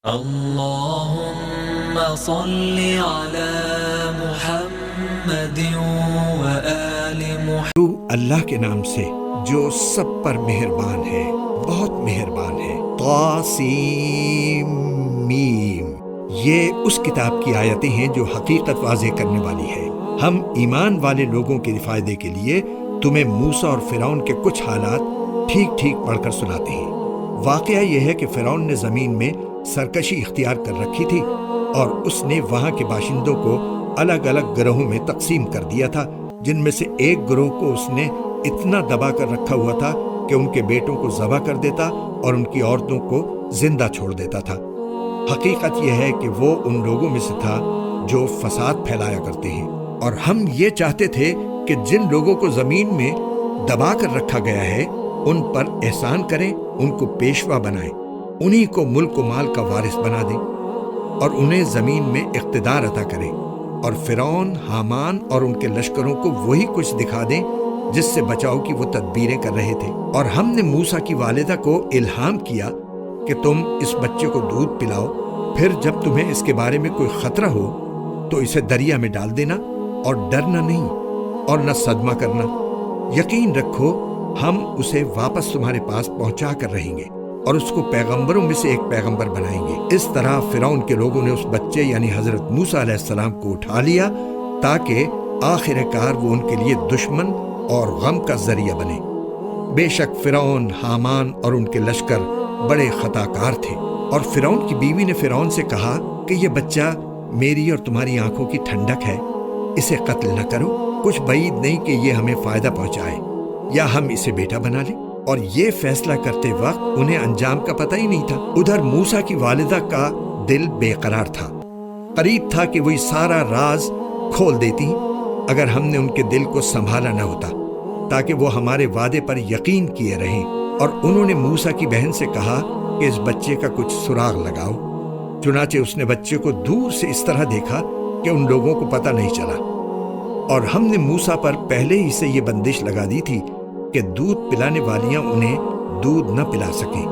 اللهم صل على محمد وآل محمد۔ تو اللہ کے نام سے جو سب پر مہربان ہے، بہت مہربان ہے۔ طاسیم میم، یہ اس کتاب کی آیتیں ہیں جو حقیقت واضح کرنے والی ہے۔ ہم ایمان والے لوگوں کے فائدے کے لیے تمہیں موسیٰ اور فرعون کے کچھ حالات ٹھیک ٹھیک پڑھ کر سناتے ہیں۔ واقعہ یہ ہے کہ فرعون نے زمین میں سرکشی اختیار کر رکھی تھی اور اس نے وہاں کے باشندوں کو الگ الگ گروہوں میں تقسیم کر دیا تھا، جن میں سے ایک گروہ کو اس نے اتنا دبا کر رکھا ہوا تھا کہ ان کے بیٹوں کو ذبح کر دیتا اور ان کی عورتوں کو زندہ چھوڑ دیتا تھا۔ حقیقت یہ ہے کہ وہ ان لوگوں میں سے تھا جو فساد پھیلایا کرتے ہیں، اور ہم یہ چاہتے تھے کہ جن لوگوں کو زمین میں دبا کر رکھا گیا ہے ان پر احسان کریں، ان کو پیشوا بنائیں، انہی کو ملک و مال کا وارث بنا دیں اور انہیں زمین میں اقتدار عطا کریں، اور فرعون، حامان اور ان کے لشکروں کو وہی کچھ دکھا دیں جس سے بچاؤ کی وہ تدبیریں کر رہے تھے۔ اور ہم نے موسیٰ کی والدہ کو الہام کیا کہ تم اس بچے کو دودھ پلاؤ، پھر جب تمہیں اس کے بارے میں کوئی خطرہ ہو تو اسے دریا میں ڈال دینا، اور ڈرنا نہیں اور نہ صدمہ کرنا۔ یقین رکھو ہم اسے واپس تمہارے پاس پہنچا کر رہیں گے اور اس کو پیغمبروں میں سے ایک پیغمبر بنائیں گے۔ اس طرح فرعون کے لوگوں نے اس بچے یعنی حضرت موسیٰ علیہ السلام کو اٹھا لیا تاکہ آخر کار وہ ان کے لیے دشمن اور غم کا ذریعہ بنے۔ بے شک فرعون، حامان اور ان کے لشکر بڑے خطا کار تھے۔ اور فرعون کی بیوی نے فرعون سے کہا کہ یہ بچہ میری اور تمہاری آنکھوں کی ٹھنڈک ہے، اسے قتل نہ کرو، کچھ بعید نہیں کہ یہ ہمیں فائدہ پہنچائے یا ہم اسے بیٹا بنا لیں۔ اور یہ فیصلہ کرتے وقت انہیں انجام کا پتہ ہی نہیں تھا۔ ادھر موسیٰ کی والدہ کا دل بے قرار تھا، قریب تھا کہ وہ سارا راز کھول دیتی اگر ہم نے ان کے دل کو سنبھالا نہ ہوتا، تاکہ وہ ہمارے وعدے پر یقین کیے رہیں۔ اور انہوں نے موسیٰ کی بہن سے کہا کہ اس بچے کا کچھ سراغ لگاؤ۔ چنانچہ اس نے بچے کو دور سے اس طرح دیکھا کہ ان لوگوں کو پتہ نہیں چلا، اور ہم نے موسیٰ پر پہلے ہی سے یہ بندش لگا دی تھی کہ دودھ پلانے والیاں انہیں دودھ نہ پلا سکیں۔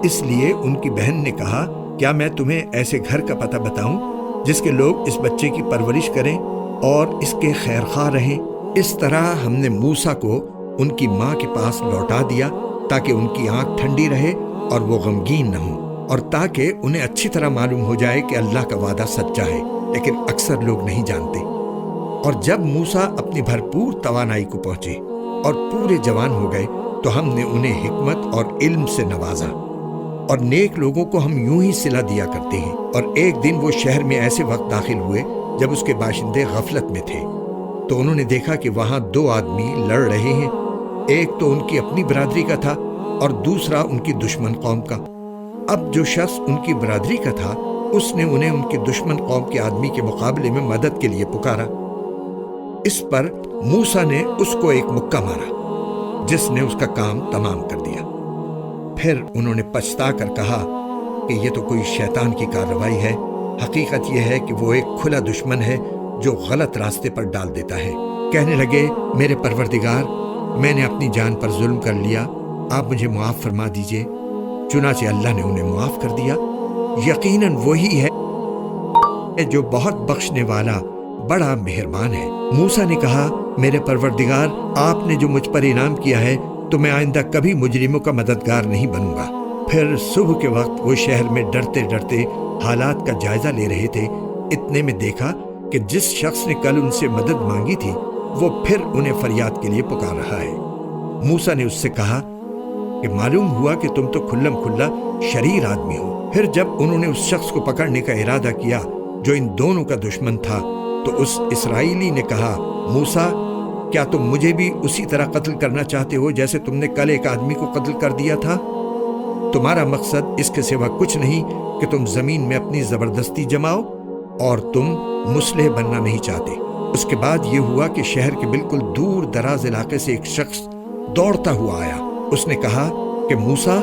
اس لیے ان کی بہن نے کہا، کیا میں تمہیں ایسے گھر کا پتہ بتاؤں جس کے لوگ اس بچے کی پرورش کریں اور اس کے خیر خواہ رہیں؟ اس طرح ہم نے موسیٰ کو ان کی ماں کے پاس لوٹا دیا تاکہ ان کی آنکھ ٹھنڈی رہے اور وہ غمگین نہ ہوں، اور تاکہ انہیں اچھی طرح معلوم ہو جائے کہ اللہ کا وعدہ سچا ہے، لیکن اکثر لوگ نہیں جانتے۔ اور جب موسیٰ اپنی بھرپور توانائی کو پہنچے اور پورے جوان ہو گئے تو ہم نے انہیں حکمت اور علم سے نوازا، اور نیک لوگوں کو ہم یوں ہی صلہ دیا کرتے ہیں۔ اور ایک دن وہ شہر میں ایسے وقت داخل ہوئے جب اس کے باشندے غفلت میں تھے، تو انہوں نے دیکھا کہ وہاں دو آدمی لڑ رہے ہیں، ایک تو ان کی اپنی برادری کا تھا اور دوسرا ان کی دشمن قوم کا۔ اب جو شخص ان کی برادری کا تھا اس نے انہیں ان کی دشمن قوم کے آدمی کے مقابلے میں مدد کے لیے پکارا۔ اس پر موسیٰ نے اس کو ایک مکہ مارا جس نے اس کا کام تمام کر دیا۔ پھر انہوں نے پچھتا کر کہا کہ یہ تو کوئی شیطان کی کارروائی ہے، حقیقت یہ ہے کہ وہ ایک کھلا دشمن ہے جو غلط راستے پر ڈال دیتا ہے۔ کہنے لگے، میرے پروردگار، میں نے اپنی جان پر ظلم کر لیا، آپ مجھے معاف فرما دیجئے۔ چنانچہ اللہ نے انہیں معاف کر دیا۔ یقیناً وہی ہے جو بہت بخشنے والا، بڑا مہربان ہے۔ موسیٰ نے کہا، میرے پروردگار، آپ نے جو مجھ پر انعام کیا ہے تو میں آئندہ کبھی مجرموں کا مددگار نہیں بنوں گا۔ پھر صبح کے وقت وہ شہر میں ڈرتے ڈرتے حالات کا جائزہ لے رہے تھے، اتنے میں دیکھا کہ جس شخص نے کل ان سے مدد مانگی تھی وہ پھر انہیں فریاد کے لیے پکار رہا ہے۔ موسیٰ نے اس سے کہا کہ معلوم ہوا کہ تم تو کھلم کھلا شریر آدمی ہو۔ پھر جب انہوں نے اس شخص کو پکڑنے کا ارادہ کیا جو ان دونوں کا دشمن تھا تو اس اسرائیلی نے کہا، موسیٰ، کیا تم مجھے بھی اسی طرح قتل کرنا چاہتے ہو جیسے تم نے کل ایک آدمی کو قتل کر دیا تھا؟ تمہارا مقصد اس کے سوا کچھ نہیں کہ تم زمین میں اپنی زبردستی جماؤ، اور تم مصلح بننا نہیں چاہتے۔ اس کے بعد یہ ہوا کہ شہر کے بالکل دور دراز علاقے سے ایک شخص دوڑتا ہوا آیا۔ اس نے کہا کہ موسیٰ،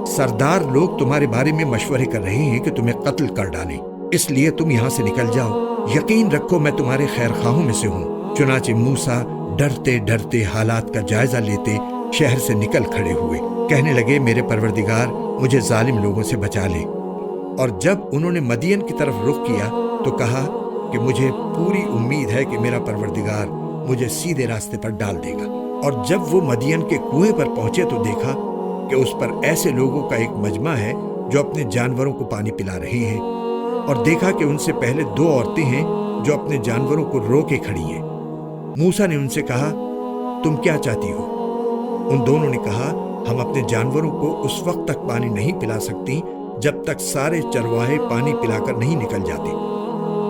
سردار لوگ تمہارے بارے میں مشورے کر رہے ہیں کہ تمہیں قتل کر ڈالیں، اس لیے تم یہاں سے نکل جاؤ، یقین رکھو میں تمہارے خیر خواہوں میں سے ہوں۔ چنانچہ موسیٰ ڈرتے ڈرتے حالات کا جائزہ لیتے شہر سے نکل کھڑے ہوئے، کہنے لگے، میرے پروردگار، مجھے ظالم لوگوں سے بچا لے۔ اور جب انہوں نے مدین کی طرف رخ کیا تو کہا کہ مجھے پوری امید ہے کہ میرا پروردگار مجھے سیدھے راستے پر ڈال دے گا۔ اور جب وہ مدین کے کنویں پر پہنچے تو دیکھا کہ اس پر ایسے لوگوں کا ایک مجمع ہے جو اپنے جانوروں کو پانی پلا رہے ہیں، اور دیکھا کہ ان سے پہلے 2 عورتیں ہیں جو اپنے جانوروں کو روکے کھڑی ہیں۔ موسیٰ نے ان سے کہا، تم کیا چاہتی ہو؟ ان دونوں نے کہا، ہم اپنے جانوروں کو اس وقت تک پانی نہیں پلا سکتی جب تک سارے چرواہے پانی پلا کر نہیں نکل جاتے،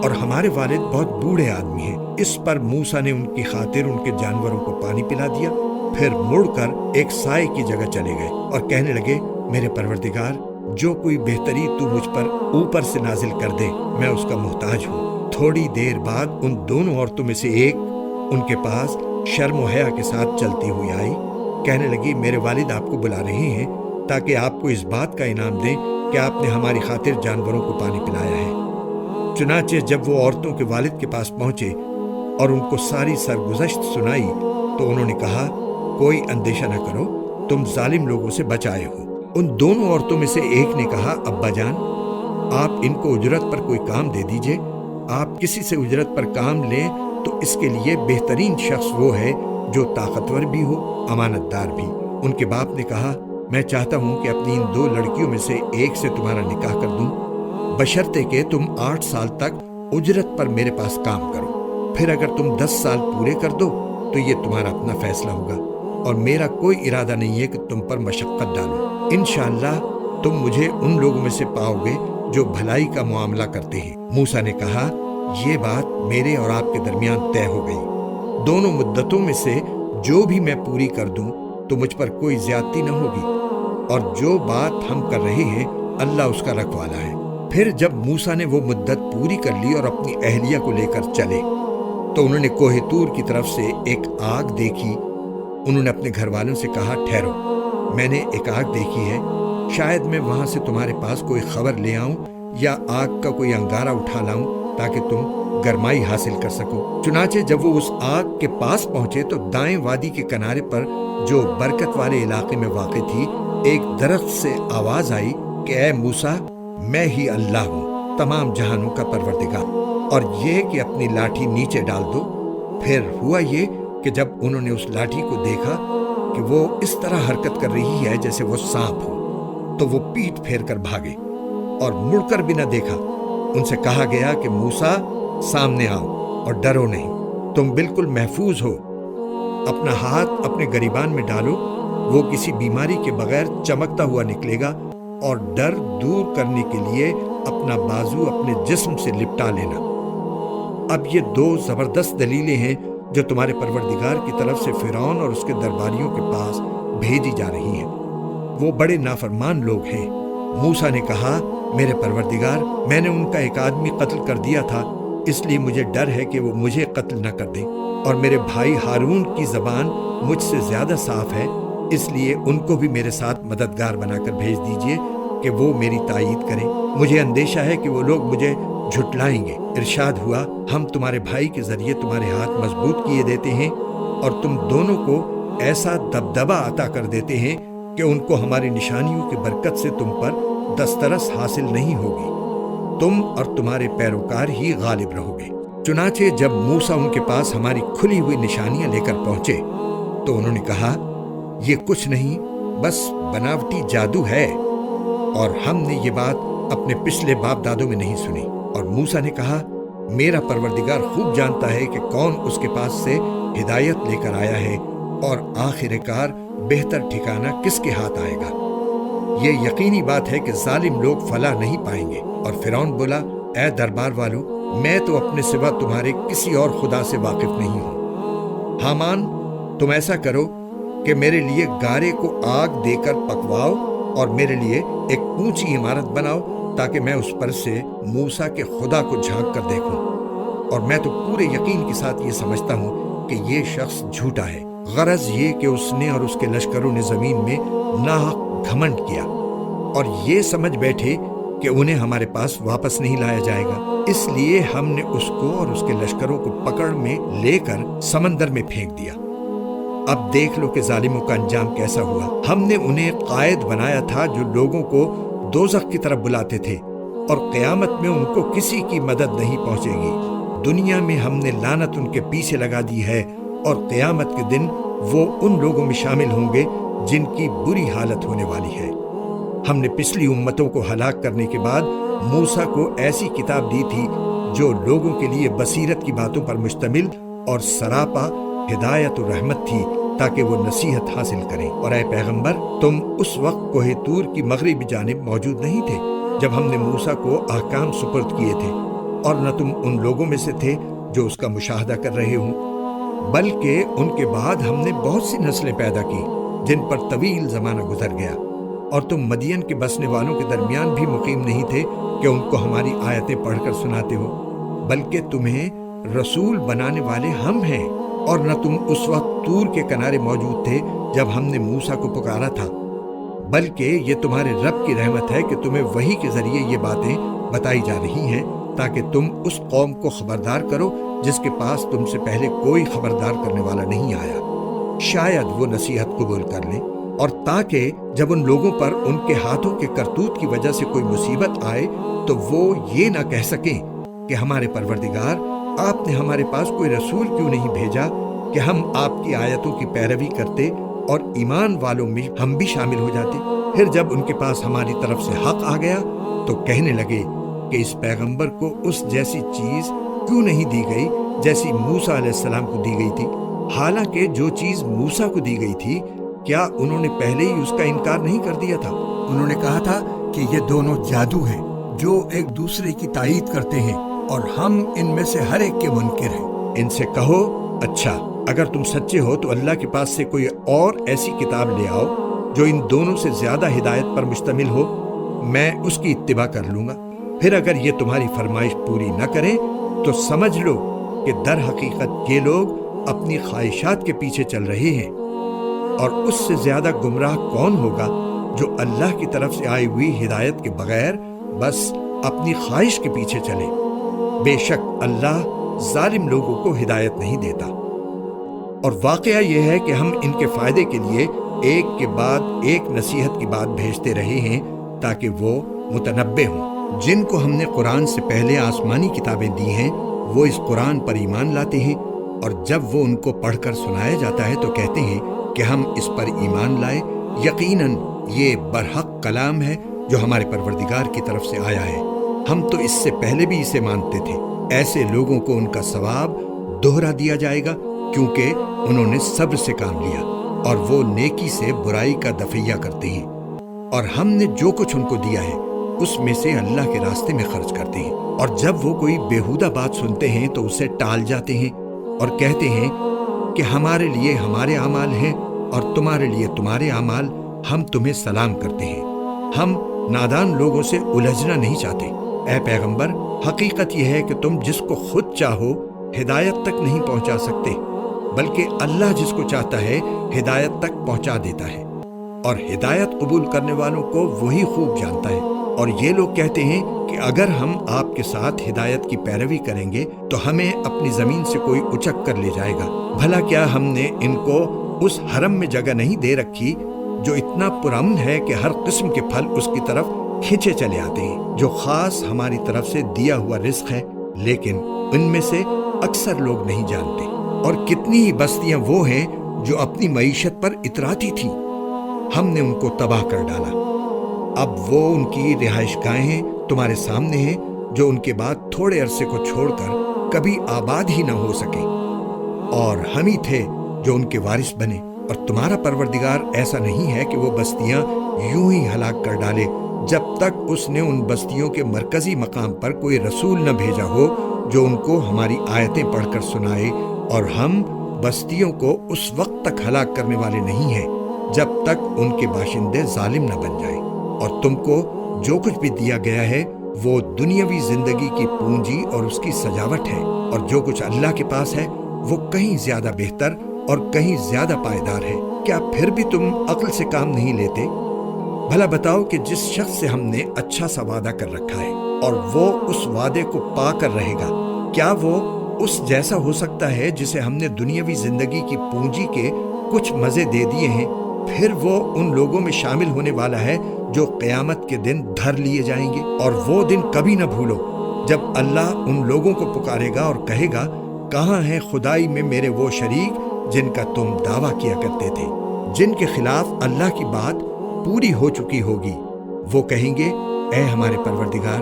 اور ہمارے والد بہت بوڑھے آدمی ہیں۔ اس پر موسیٰ نے ان کی خاطر ان کے جانوروں کو پانی پلا دیا، پھر مڑ کر ایک سائے کی جگہ چلے گئے اور کہنے لگے، میرے پروردگار، جو کوئی بہتری تو مجھ پر اوپر سے نازل کر دے میں اس کا محتاج ہوں۔ تھوڑی دیر بعد ان دونوں عورتوں میں سے ایک ان کے پاس شرم و حیا کے ساتھ چلتی ہوئی آئی، کہنے لگی، میرے والد آپ کو بلا رہے ہیں تاکہ آپ کو اس بات کا انعام دیں کہ آپ نے ہماری خاطر جانوروں کو پانی پلایا ہے۔ چنانچہ جب وہ عورتوں کے والد کے پاس پہنچے اور ان کو ساری سرگزشت سنائی تو انہوں نے کہا، کوئی اندیشہ نہ کرو، تم ظالم لوگوں سے بچ آئے ہو۔ ان دونوں عورتوں میں سے ایک نے کہا، ابا جان، آپ ان کو اجرت پر کوئی کام دے دیجئے۔ آپ کسی سے اجرت پر کام لیں تو اس کے لیے بہترین شخص وہ ہے جو طاقتور بھی ہو، امانت دار بھی۔ ان کے باپ نے کہا، میں چاہتا ہوں کہ اپنی ان 2 لڑکیوں میں سے ایک سے تمہارا نکاح کر دوں، بشرطے کہ تم 8 سال تک اجرت پر میرے پاس کام کرو، پھر اگر تم 10 سال پورے کر دو تو یہ تمہارا اپنا فیصلہ ہوگا، اور میرا کوئی ارادہ نہیں ہے کہ تم پر مشقت ڈالوں۔ انشاءاللہ تم مجھے ان لوگوں میں سے پاؤ گے جو بھلائی کا معاملہ کرتے ہیں۔ موسیٰ نے کہا، یہ بات میرے اور آپ کے درمیان طے ہو گئی، دونوں مدتوں میں سے جو بھی میں پوری کر دوں تو مجھ پر کوئی زیادتی نہ ہوگی، اور جو بات ہم کر رہے ہیں اللہ اس کا رکھوالا ہے۔ پھر جب موسیٰ نے وہ مدت پوری کر لی اور اپنی اہلیہ کو لے کر چلے تو انہوں نے کوہ طور کی طرف سے ایک آگ دیکھی۔ انہوں نے اپنے گھر والوں سے کہا، ٹھہرو، میں نے ایک آگ دیکھی ہے، شاید میں وہاں سے تمہارے پاس کوئی خبر لے آؤں یا آگ کا کوئی انگارہ اٹھا لاؤں تاکہ تم گرمائی حاصل کر سکو۔ چنانچہ جب وہ اس آگ کے پاس پہنچے تو دائیں وادی کے کنارے پر جو برکت والے علاقے میں واقع تھی ایک درخت سے آواز آئی کہ اے موسیٰ، میں ہی اللہ ہوں، تمام جہانوں کا پروردگار، اور یہ کہ اپنی لاٹھی نیچے ڈال دو۔ پھر ہوا یہ کہ جب انہوں نے اس لاٹھی کو دیکھا کہ وہ اس طرح حرکت کر رہی ہے جیسے وہ سانپ ہو تو وہ پیٹ پھیر کر بھاگے اور مڑ کر بھی نہ دیکھا۔ ان سے کہا گیا کہ موسیٰ، سامنے آؤ اور ڈرو نہیں، تم بالکل محفوظ ہو، اپنا ہاتھ اپنے گریبان میں ڈالو، وہ کسی بیماری کے بغیر چمکتا ہوا نکلے گا، اور ڈر دور کرنے کے لیے اپنا بازو اپنے جسم سے لپٹا لینا۔ اب یہ 2 زبردست دلیلیں ہیں جو تمہارے پروردگار کی طرف سے فرعون اور اس کے درباریوں کے پاس بھیجی جا رہی ہیں، وہ بڑے نافرمان لوگ ہیں۔ موسیٰ نے کہا، میرے پروردگار، میں نے ان کا ایک آدمی قتل کر دیا تھا، اس لیے مجھے ڈر ہے کہ وہ مجھے قتل نہ کر دیں، اور میرے بھائی ہارون کی زبان مجھ سے زیادہ صاف ہے، اس لیے ان کو بھی میرے ساتھ مددگار بنا کر بھیج دیجئے کہ وہ میری تائید کریں، مجھے اندیشہ ہے کہ وہ لوگ مجھے جھٹلائیں گے۔ ارشاد ہوا، ہم تمہارے بھائی کے ذریعے تمہارے ہاتھ مضبوط کیے دیتے ہیں اور تم دونوں کو ایسا دبدبہ عطا کر دیتے ہیں کہ ان کو ہماری نشانیوں کی برکت سے تم پر دسترس حاصل نہیں ہوگی، تم اور تمہارے پیروکار ہی غالب رہو گے۔ چنانچہ جب موسیٰ ان کے پاس ہماری کھلی ہوئی نشانیاں لے کر پہنچے تو انہوں نے کہا، یہ کچھ نہیں، بس بناوٹی جادو ہے، اور ہم نے یہ بات اپنے پچھلے باپ دادوں میں نہیں سنی۔ اور موسیٰ نے کہا، میرا پروردگار خوب جانتا ہے کہ کون اس کے پاس سے ہدایت لے کر آیا ہے، اور آخر کار بہتر ٹھکانہ کس کے ہاتھ آئے گا۔ یہ یقینی بات ہے کہ ظالم لوگ فلاح نہیں پائیں گے۔ اور فرعون بولا، اے دربار والو، میں تو اپنے سوا تمہارے کسی اور خدا سے واقف نہیں ہوں۔ حامان، تم ایسا کرو کہ میرے لیے گارے کو آگ دے کر پکواؤ اور میرے لیے ایک اونچی عمارت بناؤ تاکہ میں اس پر سے موسیٰ کے خدا کو جھانک کر دیکھوں، اور میں تو پورے یقین کے ساتھ یہ سمجھتا ہوں کہ یہ شخص جھوٹا ہے۔ غرض یہ کہ اس نے اور اس کے لشکروں نے زمین میں ناحق گھمنڈ کیا اور یہ سمجھ بیٹھے کہ انہیں ہمارے پاس واپس نہیں لایا جائے گا، اس لیے ہم نے اس کو اور اس کے لشکروں کو پکڑ میں لے کر سمندر میں پھینک دیا۔ اب دیکھ لو کہ ظالموں کا انجام کیسا ہوا۔ ہم نے انہیں قائد بنایا تھا جو لوگوں کو دوزخ کی طرف بلاتے تھے، اور قیامت میں ان کو کسی کی مدد نہیں پہنچے گی۔ دنیا میں ہم نے لعنت ان کے پیچھے لگا دی ہے، اور قیامت کے دن وہ ان لوگوں میں شامل ہوں گے جن کی بری حالت ہونے والی ہے۔ ہم نے پچھلی امتوں کو ہلاک کرنے کے بعد موسیٰ کو ایسی کتاب دی تھی جو لوگوں کے لیے بصیرت کی باتوں پر مشتمل اور سراپا ہدایت و رحمت تھی، تاکہ وہ نصیحت حاصل کریں۔ اور اے پیغمبر، تم اس وقت کوہ طور کی مغربی جانب موجود نہیں تھے جب ہم نے موسیٰ کو احکام سپرد کیے تھے، اور نہ تم ان لوگوں میں سے تھے جو اس کا مشاہدہ کر رہے ہوں، بلکہ ان کے بعد ہم نے بہت سی نسلیں پیدا کی جن پر طویل زمانہ گزر گیا، اور تم مدین کے بسنے والوں کے درمیان بھی مقیم نہیں تھے کہ ان کو ہماری آیتیں پڑھ کر سناتے ہو، بلکہ تمہیں رسول بنانے والے ہم ہیں۔ اور نہ تم اس وقت طور کے کنارے موجود تھے جب ہم نے موسیٰ کو پکارا تھا، بلکہ یہ تمہارے رب کی رحمت ہے کہ تمہیں وحی کے ذریعے یہ باتیں بتائی جا رہی ہیں، تاکہ تم اس قوم کو خبردار کرو جس کے پاس تم سے پہلے کوئی خبردار کرنے والا نہیں آیا، شاید وہ نصیحت قبول کر لیں، اور تاکہ جب ان لوگوں پر ان کے ہاتھوں کے کرتوت کی وجہ سے کوئی مصیبت آئے تو وہ یہ نہ کہہ سکیں کہ ہمارے پروردگار، آپ نے ہمارے پاس کوئی رسول کیوں نہیں بھیجا کہ ہم آپ کی آیتوں کی پیروی کرتے اور ایمان والوں میں ہم بھی شامل ہو جاتے۔ پھر جب ان کے پاس ہماری طرف سے حق آ گیا تو کہنے لگے کہ اس پیغمبر کو اس جیسی چیز کیوں نہیں دی گئی جیسی موسیٰ علیہ السلام کو دی گئی تھی، حالانکہ جو چیز موسیٰ کو دی گئی تھی کیا انہوں نے پہلے ہی اس کا انکار نہیں کر دیا تھا؟ انہوں نے کہا تھا کہ یہ دونوں جادو ہیں جو ایک دوسرے کی تائید کرتے ہیں، اور ہم ان میں سے ہر ایک کے منکر ہیں۔ ان سے کہو، اچھا اگر تم سچے ہو تو اللہ کے پاس سے کوئی اور ایسی کتاب لے آؤ جو ان دونوں سے زیادہ ہدایت پر مشتمل ہو، میں اس کی اتباع کر لوں گا۔ پھر اگر یہ تمہاری فرمائش پوری نہ کریں تو سمجھ لو کہ در حقیقت یہ لوگ اپنی خواہشات کے پیچھے چل رہے ہیں، اور اس سے زیادہ گمراہ کون ہوگا جو اللہ کی طرف سے آئی ہوئی ہدایت کے بغیر بس اپنی خواہش کے پیچھے چلے۔ بے شک اللہ ظالم لوگوں کو ہدایت نہیں دیتا۔ اور واقعہ یہ ہے کہ ہم ان کے فائدے کے لیے ایک کے بعد ایک نصیحت کی بات بھیجتے رہے ہیں تاکہ وہ متنبع ہوں۔ جن کو ہم نے قرآن سے پہلے آسمانی کتابیں دی ہیں وہ اس قرآن پر ایمان لاتے ہیں، اور جب وہ ان کو پڑھ کر سنایا جاتا ہے تو کہتے ہیں کہ ہم اس پر ایمان لائے، یقیناً یہ برحق کلام ہے جو ہمارے پروردگار کی طرف سے آیا ہے، ہم تو اس سے پہلے بھی اسے مانتے تھے۔ ایسے لوگوں کو ان کا ثواب دوہرا دیا جائے گا کیونکہ انہوں نے صبر سے کام لیا، اور وہ نیکی سے برائی کا دفعہ کرتے ہیں، اور ہم نے جو کچھ ان کو دیا ہے اس میں سے اللہ کے راستے میں خرچ کرتے ہیں۔ اور جب وہ کوئی بیہودہ بات سنتے ہیں تو اسے ٹال جاتے ہیں اور کہتے ہیں کہ ہمارے لیے ہمارے اعمال ہیں اور تمہارے لیے تمہارے اعمال، ہم تمہیں سلام کرتے ہیں۔ ہم نادان لوگوں سے الجھنا نہیں چاہتے۔ اے پیغمبر، حقیقت یہ ہے کہ تم جس کو خود چاہو ہدایت تک نہیں پہنچا سکتے، بلکہ اللہ جس کو چاہتا ہے ہدایت تک پہنچا دیتا ہے، اور ہدایت قبول کرنے والوں کو وہی خوب جانتا ہے۔ اور یہ لوگ کہتے ہیں کہ اگر ہم آپ کے ساتھ ہدایت کی پیروی کریں گے تو ہمیں اپنی زمین سے کوئی اچک کر لے جائے گا۔ بھلا کیا ہم نے ان کو اس حرم میں جگہ نہیں دے رکھی جو اتنا پرامن ہے کہ ہر قسم کے پھل اس کی طرف کھینچے چلے آتے ہیں، جو خاص ہماری طرف سے دیا ہوا رزق ہے، لیکن ان میں سے اکثر لوگ نہیں جانتے۔ اور کتنی ہی بستیاں وہ ہیں جو اپنی معیشت پر اتراتی تھیں، ہم نے ان کو تباہ کر ڈالا۔ اب وہ ان کی رہائش گاہیں تمہارے سامنے ہیں جو ان کے بعد تھوڑے عرصے کو چھوڑ کر کبھی آباد ہی نہ ہو سکے، اور ہم ہی تھے جو ان کے وارث بنے۔ اور تمہارا پروردگار ایسا نہیں ہے کہ وہ بستیاں یوں ہی ہلاک کر ڈالے جب تک اس نے ان بستیوں کے مرکزی مقام پر کوئی رسول نہ بھیجا ہو جو ان کو ہماری آیتیں پڑھ کر سنائے، اور ہم بستیوں کو اس وقت تک ہلاک کرنے والے نہیں ہیں جب تک ان کے باشندے ظالم نہ بن جائیں۔ اور تم کو جو کچھ بھی دیا گیا ہے وہ دنیاوی زندگی کی پونجی اور اس کی سجاوٹ ہے، اور جو کچھ اللہ کے پاس ہے وہ کہیں زیادہ بہتر اور کہیں زیادہ پائیدار ہے۔ کیا پھر بھی تم عقل سے کام نہیں لیتے؟ بھلا بتاؤ کہ جس شخص سے ہم نے اچھا سا وعدہ کر رکھا ہے اور وہ اس وعدے کو پا کر رہے گا، کیا وہ اس جیسا ہو سکتا ہے جسے ہم نے دنیاوی زندگی کی پونجی کے کچھ مزے دے دیے ہیں، پھر وہ ان لوگوں میں شامل ہونے والا ہے جو قیامت کے دن دھر لیے جائیں گے۔ اور وہ دن کبھی نہ بھولو جب اللہ ان لوگوں کو پکارے گا اور کہے گا، کہاں ہیں خدائی میں میرے وہ شریک جن کا تم دعویٰ کیا کرتے تھے، جن کے خلاف اللہ کی بات پوری ہو چکی ہوگی۔ وہ کہیں گے، اے ہمارے پروردگار،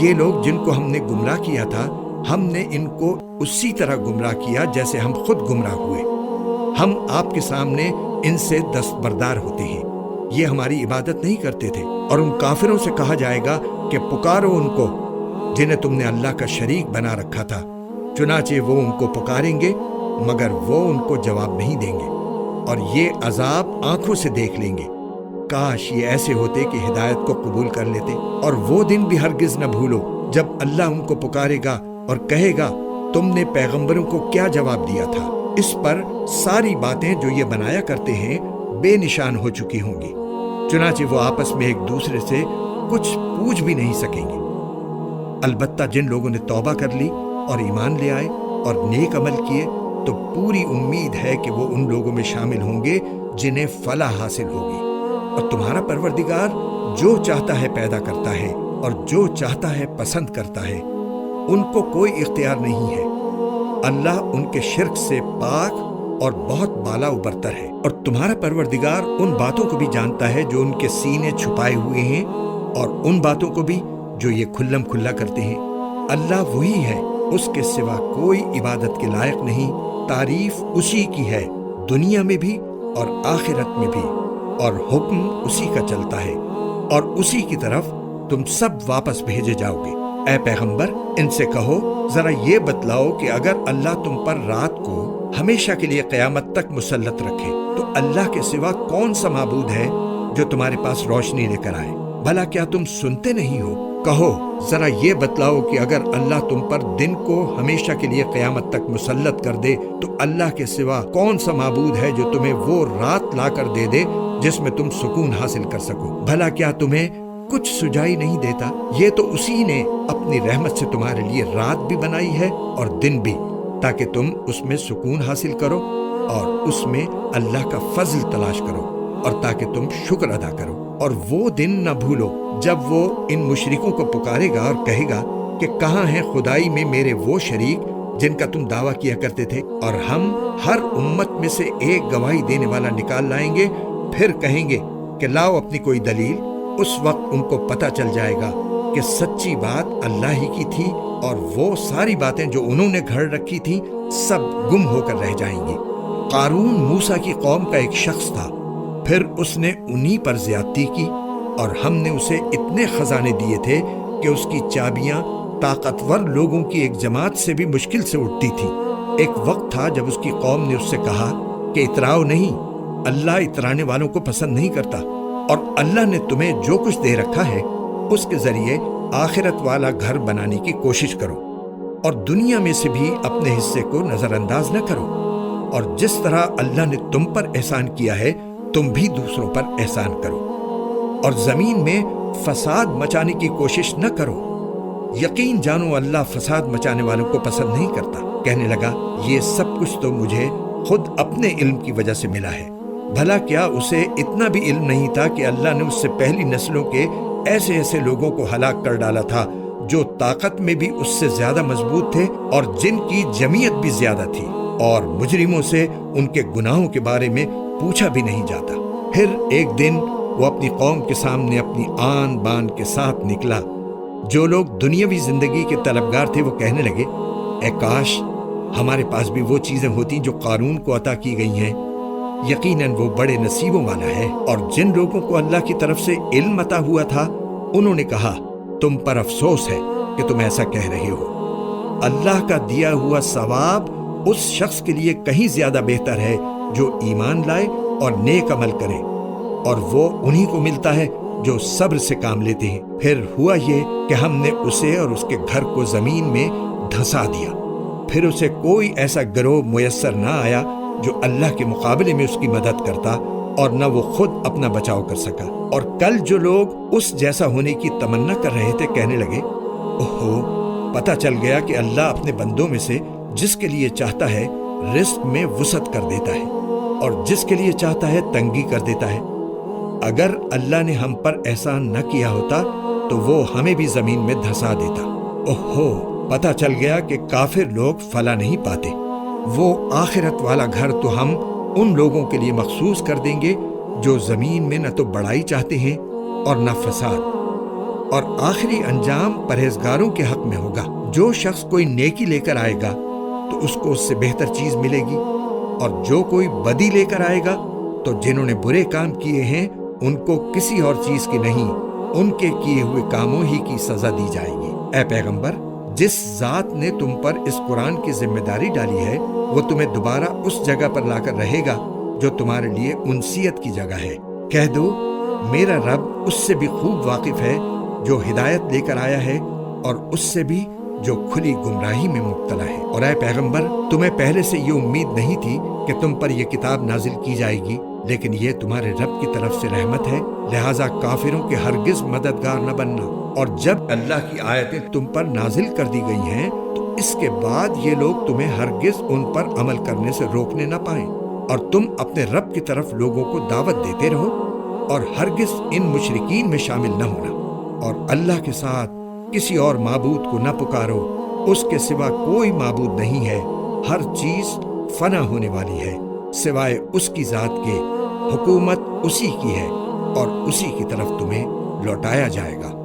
یہ لوگ جن کو ہم نے گمراہ کیا تھا، ہم نے ان کو اسی طرح گمراہ کیا جیسے ہم خود گمراہ ہوئے۔ ہم آپ کے سامنے ان سے دستبردار ہوتے ہیں، یہ ہماری عبادت نہیں کرتے تھے۔ اور ان کافروں سے کہا جائے گا کہ پکارو ان کو جنہیں تم نے اللہ کا شریک بنا رکھا تھا، چنانچہ وہ ان کو پکاریں گے مگر وہ ان کو جواب نہیں دیں گے، اور یہ عذاب آنکھوں سے دیکھ لیں گے۔ کاش یہ ایسے ہوتے کہ ہدایت کو قبول کر لیتے۔ اور وہ دن بھی ہرگز نہ بھولو جب اللہ ان کو پکارے گا اور کہے گا، تم نے پیغمبروں کو کیا جواب دیا تھا؟ اس پر ساری باتیں جو یہ بنایا کرتے ہیں بے نشان ہو چکی ہوں گی، چنانچہ وہ آپس میں ایک دوسرے سے کچھ پوچھ بھی نہیں سکیں گے۔ البتہ جن لوگوں نے توبہ کر لی اور ایمان لے آئے اور نیک عمل کیے تو پوری امید ہے کہ وہ ان لوگوں میں شامل ہوں گے جنہیں فلاح حاصل ہوگی۔ اور تمہارا پروردگار جو چاہتا ہے پیدا کرتا ہے اور جو چاہتا ہے پسند کرتا ہے، ان کو کوئی اختیار نہیں ہے۔ اللہ ان کے شرک سے پاک اور بہت بالا ابرتر ہے۔ اور تمہارا پروردگار ان باتوں کو بھی جانتا ہے جو ان کے سینے چھپائے ہوئے ہیں، اور ان باتوں کو بھی جو یہ کھلم کھلا کرتے ہیں۔ اللہ وہی ہے، اس کے سوا کوئی عبادت کے لائق نہیں۔ تعریف اسی کی ہے، دنیا میں بھی اور آخرت میں بھی، اور حکم اسی کا چلتا ہے، اور اسی کی طرف تم سب واپس بھیجے جاؤ گے۔ اے پیغمبر، ان سے کہو، ذرا یہ بتلاؤ کہ اگر اللہ تم پر رات کو ہمیشہ کے لیے قیامت تک مسلط رکھے تو اللہ کے سوا کون سا معبود ہے جو تمہارے پاس روشنی لے کر آئے؟ بھلا کیا تم سنتے نہیں ہو؟ کہو، ذرا یہ بتلاؤ کہ اگر اللہ تم پر دن کو ہمیشہ کے لیے قیامت تک مسلط کر دے تو اللہ کے سوا کون سا معبود ہے جو تمہیں وہ رات لا کر دے دے جس میں تم سکون حاصل کر سکو؟ بھلا کیا تمہیں کچھ سجائی نہیں دیتا؟ یہ تو اسی نے اپنی رحمت سے تمہارے لیے رات بھی بنائی ہے اور دن بھی، تاکہ تم اس میں سکون حاصل کرو اور اس میں اللہ کا فضل تلاش کرو، اور تاکہ تم شکر ادا کرو۔ اور وہ دن نہ بھولو جب وہ ان مشرکوں کو پکارے گا اور کہے گا کہ کہاں ہیں خدائی میں میرے وہ شریک جن کا تم دعویٰ کیا کرتے تھے، اور ہم ہر امت میں سے ایک گواہی دینے والا نکال لائیں گے۔ پھر کہیں گے کہ لاؤ اپنی کوئی دلیل۔ اس وقت ان کو پتہ چل جائے گا کہ سچی بات اللہ ہی کی تھی، اور وہ ساری باتیں جو انہوں نے گھڑ رکھی تھیں سب گم ہو کر رہ جائیں گی۔ قارون موسیٰ کی قوم کا ایک شخص تھا، پھر اس نے انہی پر زیادتی کی، اور ہم نے اسے اتنے خزانے دیے تھے کہ اس کی چابیاں طاقتور لوگوں کی ایک جماعت سے بھی مشکل سے اٹھتی تھیں۔ ایک وقت تھا جب اس کی قوم نے اس سے کہا کہ اتراؤ نہیں، اللہ اترانے والوں کو پسند نہیں کرتا، اور اللہ نے تمہیں جو کچھ دے رکھا ہے اس کے ذریعے آخرت والا گھر بنانے کی کوشش کرو، اور دنیا میں سے بھی اپنے حصے کو نظر انداز نہ کرو، اور جس طرح اللہ نے تم پر احسان کیا ہے تم بھی دوسروں پر احسان کرو، اور زمین میں فساد مچانے کی کوشش نہ کرو۔ یقین جانو اللہ فساد مچانے والوں کو پسند نہیں کرتا۔ کہنے لگا، یہ سب کچھ تو مجھے خود اپنے علم کی وجہ سے ملا ہے۔ بھلا کیا اسے اتنا بھی علم نہیں تھا کہ اللہ نے اس سے پہلی نسلوں کے ایسے ایسے لوگوں کو ہلاک کر ڈالا تھا جو طاقت میں بھی اس سے زیادہ مضبوط تھے اور جن کی جمعیت بھی زیادہ تھی، اور مجرموں سے ان کے گناہوں کے بارے میں پوچھا بھی نہیں جاتا۔ پھر ایک دن وہ اپنی قوم کے سامنے اپنی آن بان کے ساتھ نکلا۔ جو لوگ دنیاوی زندگی کے طلبگار تھے وہ کہنے لگے، اے کاش ہمارے پاس بھی وہ چیزیں ہوتی جو قارون کو عطا کی گئی ہیں، یقیناً وہ بڑے نصیبوں والا ہے۔ اور جن لوگوں کو اللہ کی طرف سے علم عطا ہوا تھا انہوں نے کہا، تم پر افسوس ہے کہ تم ایسا کہہ رہے ہو۔ اللہ کا دیا ہوا ثواب اس شخص کے لیے کہیں زیادہ بہتر ہے جو ایمان لائے اور نیک عمل کرے، اور وہ انہی کو ملتا ہے جو صبر سے کام لیتے ہیں۔ پھر ہوا یہ کہ ہم نے اسے اور اس کے گھر کو زمین میں دھنسا دیا، پھر اسے کوئی ایسا گروہ میسر نہ آیا جو اللہ کے مقابلے میں اس کی مدد کرتا، اور نہ وہ خود اپنا بچاؤ کر سکا۔ اور کل جو لوگ اس جیسا ہونے کی تمنا کر رہے تھے کہنے لگے، اوہو، پتہ چل گیا کہ اللہ اپنے بندوں میں سے جس کے لیے چاہتا ہے رزق میں وسعت کر دیتا ہے۔ اور جس کے لیے چاہتا ہے تنگی کر دیتا ہے۔ اگر اللہ نے ہم پر احسان نہ کیا ہوتا تو وہ ہمیں بھی زمین میں دھسا دیتا۔ اوہو، پتہ چل گیا کہ کافر لوگ فلاح نہیں پاتے۔ وہ آخرت والا گھر تو ہم ان لوگوں کے لیے مخصوص کر دیں گے جو زمین میں نہ تو بڑائی چاہتے ہیں اور نہ فساد، اور آخری انجام پرہیزگاروں کے حق میں ہوگا۔ جو شخص کوئی نیکی لے کر آئے گا تو اس کو اس سے بہتر چیز ملے گی، اور جو کوئی بدی لے کر آئے گا تو جنہوں نے برے کام کیے ہیں ان کو کسی اور چیز کی نہیں، ان کے کیے ہوئے کاموں ہی کی سزا دی جائے گی۔ اے پیغمبر، جس ذات نے تم پر اس قرآن کی ذمہ داری ڈالی ہے وہ تمہیں دوبارہ اس جگہ پر لا کر رہے گا جو تمہارے لیے انسیت کی جگہ ہے۔ کہہ دو، میرا رب اس سے بھی خوب واقف ہے جو ہدایت لے کر آیا ہے، اور اس سے بھی جو کھلی گمراہی میں مبتلا ہے۔ اور اے پیغمبر، تمہیں پہلے سے یہ امید نہیں تھی کہ تم پر یہ کتاب نازل کی جائے گی، لیکن یہ تمہارے رب کی طرف سے رحمت ہے، لہٰذا کافروں کے ہرگز مددگار نہ بننا۔ اور جب اللہ کی آیتیں تم پر نازل کر دی گئی ہیں تو اس کے بعد یہ لوگ تمہیں ہرگز ان پر عمل کرنے سے روکنے نہ پائیں، اور تم اپنے رب کی طرف لوگوں کو دعوت دیتے رہو، اور ہرگز ان مشرکین میں شامل نہ ہونا، اور اللہ کے ساتھ کسی اور معبود کو نہ پکارو، اس کے سوا کوئی معبود نہیں ہے، ہر چیز فنا ہونے والی ہے سوائے اس کی ذات کے، حکومت اسی کی ہے اور اسی کی طرف تمہیں لوٹایا جائے گا۔